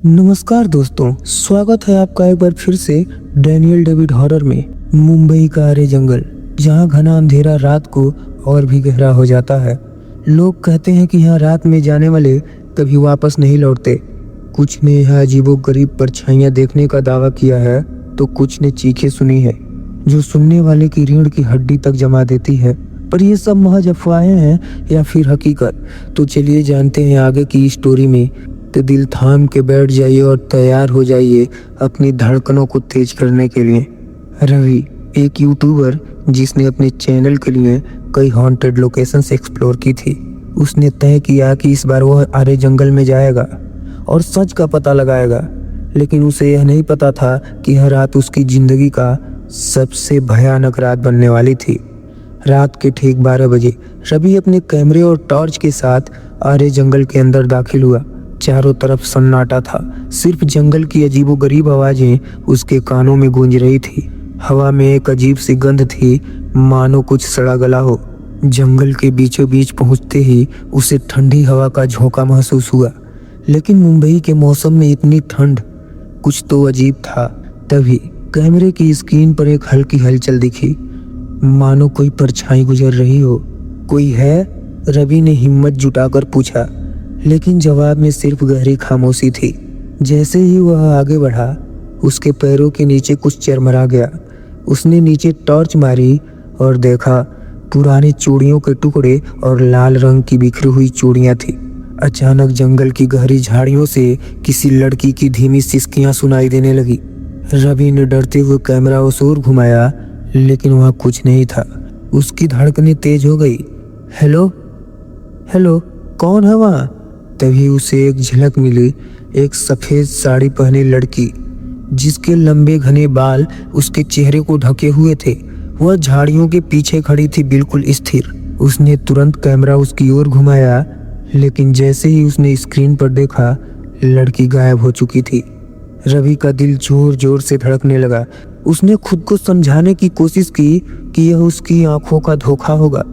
नमस्कार दोस्तों, स्वागत है आपका एक बार फिर से डैनियल डेविड हॉरर में। मुंबई का आरे जंगल, जहां घना अंधेरा रात को और भी गहरा हो जाता है। लोग कहते हैं कि यहाँ रात में जाने वाले कभी वापस नहीं लौटते। कुछ ने यहाँ अजीबोगरीब परछाइयाँ देखने का दावा किया है, तो कुछ ने चीखें सुनी है जो सुनने वाले की रीढ़ की हड्डी तक जमा देती है। पर ये सब महज अफवाहें हैं या फिर हकीकत? तो चलिए जानते हैं आगे की स्टोरी में। तो दिल थाम के बैठ जाइए और तैयार हो जाइए अपनी धड़कनों को तेज करने के लिए। रवि एक यूट्यूबर जिसने अपने चैनल के लिए कई हॉन्टेड लोकेशंस एक्सप्लोर की थी, उसने तय किया कि इस बार वह आरे जंगल में जाएगा और सच का पता लगाएगा। लेकिन उसे यह नहीं पता था कि यह रात उसकी जिंदगी का सबसे भयानक रात बनने वाली थी। रात के ठीक 12 बजे रवि अपने कैमरे और टॉर्च के साथ आरे जंगल के अंदर दाखिल हुआ। चारों तरफ सन्नाटा था, सिर्फ जंगल की अजीबोगरीब आवाजें उसके कानों में गूंज रही थी। हवा में एक अजीब सी गंध थी, मानो कुछ सड़ा गला हो। जंगल के बीचों बीच पहुंचते ही उसे ठंडी हवा का झोंका महसूस हुआ। लेकिन मुंबई के मौसम में इतनी ठंड, कुछ तो अजीब था। तभी कैमरे की स्क्रीन पर एक हल्की हलचल दिखी, मानो कोई परछाई गुजर रही हो। कोई है? रवि ने हिम्मत जुटाकर पूछा, लेकिन जवाब में सिर्फ गहरी खामोशी थी। जैसे ही वह आगे बढ़ा, उसके पैरों के नीचे कुछ चरमरा गया। उसने नीचे टॉर्च मारी और देखा पुरानी चूड़ियों के टुकड़े और लाल रंग की बिखरी हुई चूड़ियां थी। अचानक जंगल की गहरी झाड़ियों से किसी लड़की की धीमी सिसकियां सुनाई देने लगी। रवि ने डरते हुए कैमरा उस ओर घुमाया, लेकिन वहाँ कुछ नहीं था। उसकी धड़कनें तेज हो गई। हेलो हेलो, कौन है वहाँ? तभी उसे एक झलक मिली, एक सफेद साड़ी पहने लड़की, जिसके लंबे घने बाल उसके चेहरे को ढके हुए थे। वह झाड़ियों के पीछे खड़ी थी, बिल्कुल स्थिर। उसने तुरंत कैमरा उसकी ओर घुमाया, लेकिन जैसे ही उसने स्क्रीन पर देखा, लड़की गायब हो चुकी थी। रवि का दिल जोर जोर से धड़कने लगा। उसने खुद को समझाने की कोशिश की कि यह उसकी आंखों का धोखा होगा,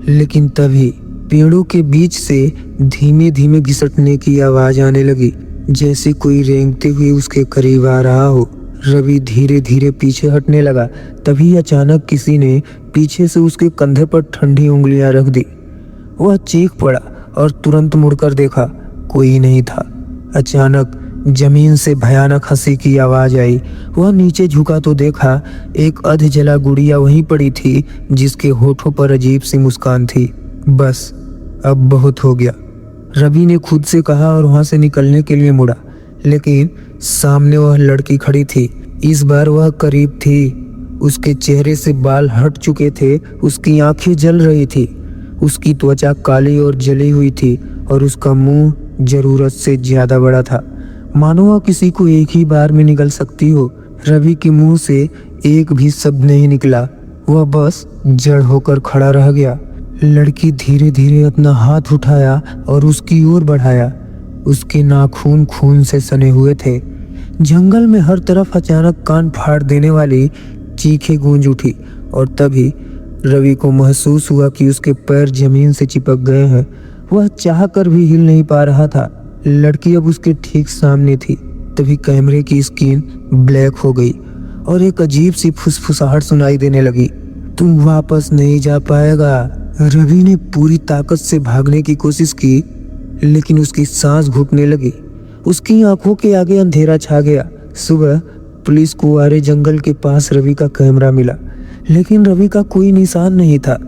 लेकिन तभी पेड़ों के बीच से धीमे धीमे घिसटने की आवाज आने लगी, जैसे कोई रेंगते हुए उसके करीब आ रहा हो। रवि धीरे धीरे पीछे हटने लगा। तभी अचानक किसी ने पीछे से उसके कंधे पर ठंडी उंगलियां रख दी। वह चीख पड़ा और तुरंत मुड़कर देखा, कोई नहीं था। अचानक जमीन से भयानक हंसी की आवाज आई। वह नीचे झुका तो देखा एक अध जला गुड़िया वहीं पड़ी थी, जिसके होठों पर अजीब सी मुस्कान थी। बस अब बहुत हो गया, रवि ने खुद से कहा और वहां से निकलने के लिए मुड़ा। लेकिन सामने वह लड़की खड़ी थी। इस बार वह करीब थी। उसके चेहरे से बाल हट चुके थे, उसकी आंखें जल रही थी, उसकी त्वचा काली और जली हुई थी और उसका मुंह जरूरत से ज्यादा बड़ा था, मानो वह किसी को एक ही बार में निगल सकती हो। रवि के मुंह से एक भी शब्द नहीं निकला, वह बस जड़ होकर खड़ा रह गया। लड़की धीरे धीरे अपना हाथ उठाया और उसकी ओर बढ़ाया। उसके नाखून खून से सने हुए थे। जंगल में हर तरफ अचानक कान फाड़ देने वाली चीखें गूंज उठी और तभी रवि को महसूस हुआ कि उसके पैर जमीन से चिपक गए हैं। वह चाह कर भी हिल नहीं पा रहा था। लड़की अब उसके ठीक सामने थी। तभी कैमरे की स्क्रीन ब्लैक हो गई और एक अजीब सी फुसफुसाहट सुनाई देने लगी, तुम वापस नहीं जा पाएगा। रवि ने पूरी ताकत से भागने की कोशिश की, लेकिन उसकी सांस घुटने लगी। उसकी आंखों के आगे अंधेरा छा गया। सुबह पुलिस को आरे जंगल के पास रवि का कैमरा मिला, लेकिन रवि का कोई निशान नहीं था।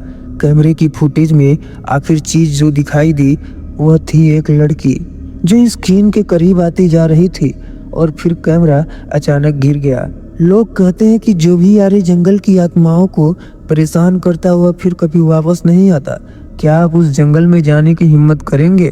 कैमरे की फुटेज में आखिर चीज जो दिखाई दी, वह थी एक लड़की जो स्क्रीन के करीब आती जा रही थी और फिर कैमरा अचानक गिर गया। लोग कहते हैं कि जो भी आरे जंगल की आत्माओं को परेशान करता हुआ फिर कभी वापस नहीं आता। क्या आप उस जंगल में जाने की हिम्मत करेंगे?